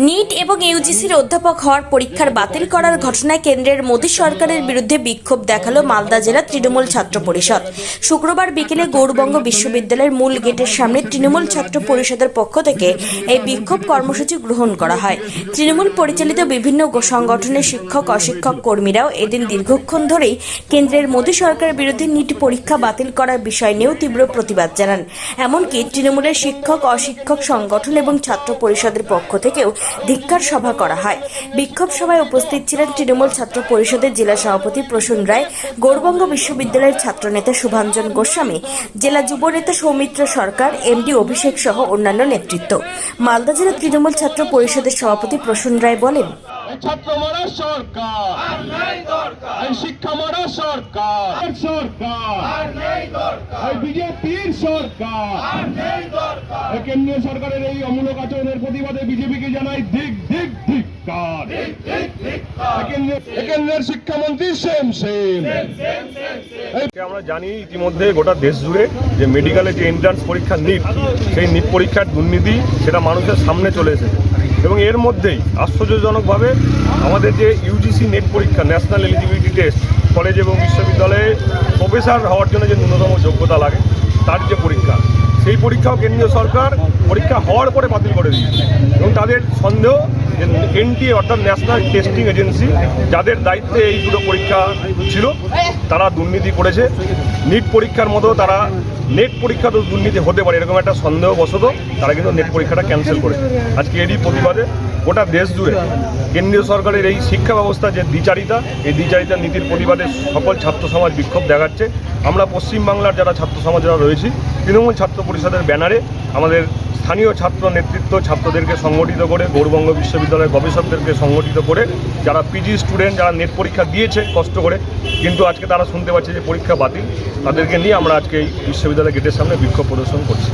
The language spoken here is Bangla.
নিট এবং ইউজিসির অধ্যাপক হওয়ার পরীক্ষার বাতিল করার ঘটনায় কেন্দ্রের মোদী সরকারের বিরুদ্ধে বিক্ষোভ দেখালো মালদা জেলা তৃণমূল ছাত্র পরিষদ। শুক্রবার বিকেলে গৌড়বঙ্গ বিশ্ববিদ্যালয়ের মূল গেটের সামনে তৃণমূল ছাত্র পরিষদের পক্ষ থেকে এই বিক্ষোভ কর্মসূচি গ্রহণ করা হয়। তৃণমূল পরিচালিত বিভিন্ন সংগঠনের শিক্ষক অশিক্ষক কর্মীরাও এদিন দীর্ঘক্ষণ ধরেই কেন্দ্রের মোদী সরকারের বিরুদ্ধে নিট পরীক্ষা বাতিল করার বিষয় নিয়েও তীব্র প্রতিবাদ জানান। এমনকি তৃণমূলের শিক্ষক অশিক্ষক সংগঠন এবং ছাত্র পরিষদের পক্ষ থেকেও ধিক্কার সভা করা হয়। বিক্ষোভ সভায় উপস্থিত ছিলেন তৃণমূল ছাত্র পরিষদের জেলা সভাপতি প্রসূন রায়, গৌড়বঙ্গ বিশ্ববিদ্যালয়ের ছাত্রনেতা শুভাঞ্জন গোস্বামী, জেলা যুব নেতা সৌমিত্র সরকার, এমডি অভিষেক সহ অন্যান্য নেতৃত্ব। মালদা জেলা তৃণমূল ছাত্র পরিষদের সভাপতি প্রসূন রায় বলেন, ছাত্র মারা সরকার, শিক্ষা মারা সরকার, বিজেপির সরকার, কেন্দ্রীয় সরকারের এই অমূলক আচরণের প্রতিবাদে বিজেপিকে জানাই ধিক ধিক ধিক্কার। কেন্দ্রের শিক্ষামন্ত্রী সেম সেম। আমরা জানি ইতিমধ্যে গোটা দেশ জুড়ে যে মেডিকেলে যে এন্ট্রান্স পরীক্ষা নিট, সেই নিট পরীক্ষার দুর্নীতি সেটা মানুষের সামনে চলে এসেছে এবং এর মধ্যেই আশ্চর্যজনকভাবে আমাদের যে ইউজিসি নেট পরীক্ষা, ন্যাশনাল এলিজিবিলিটি টেস্ট, কলেজ এবং বিশ্ববিদ্যালয়ে প্রফেসর হওয়ার জন্য যে ন্যূনতম যোগ্যতা লাগে তার যে পরীক্ষা, সেই পরীক্ষাও কেন্দ্রীয় সরকার পরীক্ষা হওয়ার পরে বাতিল করে দিয়েছে এবং তাদের সন্দেহ যে এনটিএ অর্থাৎ ন্যাশনাল টেস্টিং এজেন্সি, যাদের দায়িত্বে এই দুটো পরীক্ষা ছিল, তারা দুর্নীতি করেছে। নিট পরীক্ষার মতো তারা নেট পরীক্ষা তো দুর্নীতি হতে পারে এরকম একটা সন্দেহবশত তারা কিন্তু নেট পরীক্ষাটা ক্যান্সেল করেছে। আজকে এরই প্রতিবাদে গোটা দেশ জুড়ে কেন্দ্রীয় সরকারের এই শিক্ষা ব্যবস্থা যে দ্বিচারিতা, এই দ্বিচারিতা নীতির প্রতিবাদে সকল ছাত্র সমাজ বিক্ষোভ দেখাচ্ছে। আমরা পশ্চিমবাংলার যারা ছাত্র সমাজরা রয়েছি, তৃণমূল ছাত্র পরিষদের ব্যানারে আমাদের স্থানীয় ছাত্র নেতৃত্ব ছাত্রদেরকে সংগঠিত করে, গৌড়বঙ্গ বিশ্ববিদ্যালয়ের গবেষকদেরকে সংগঠিত করে, যারা পিজি স্টুডেন্ট যারা নেট পরীক্ষা দিয়েছে কষ্ট করে, কিন্তু আজকে তারা শুনতে পাচ্ছে যে পরীক্ষা বাতিল, তাদেরকে নিয়ে আমরা আজকে এই বিশ্ববিদ্যালয় গেটের সামনে বিক্ষোভ প্রদর্শন করছি।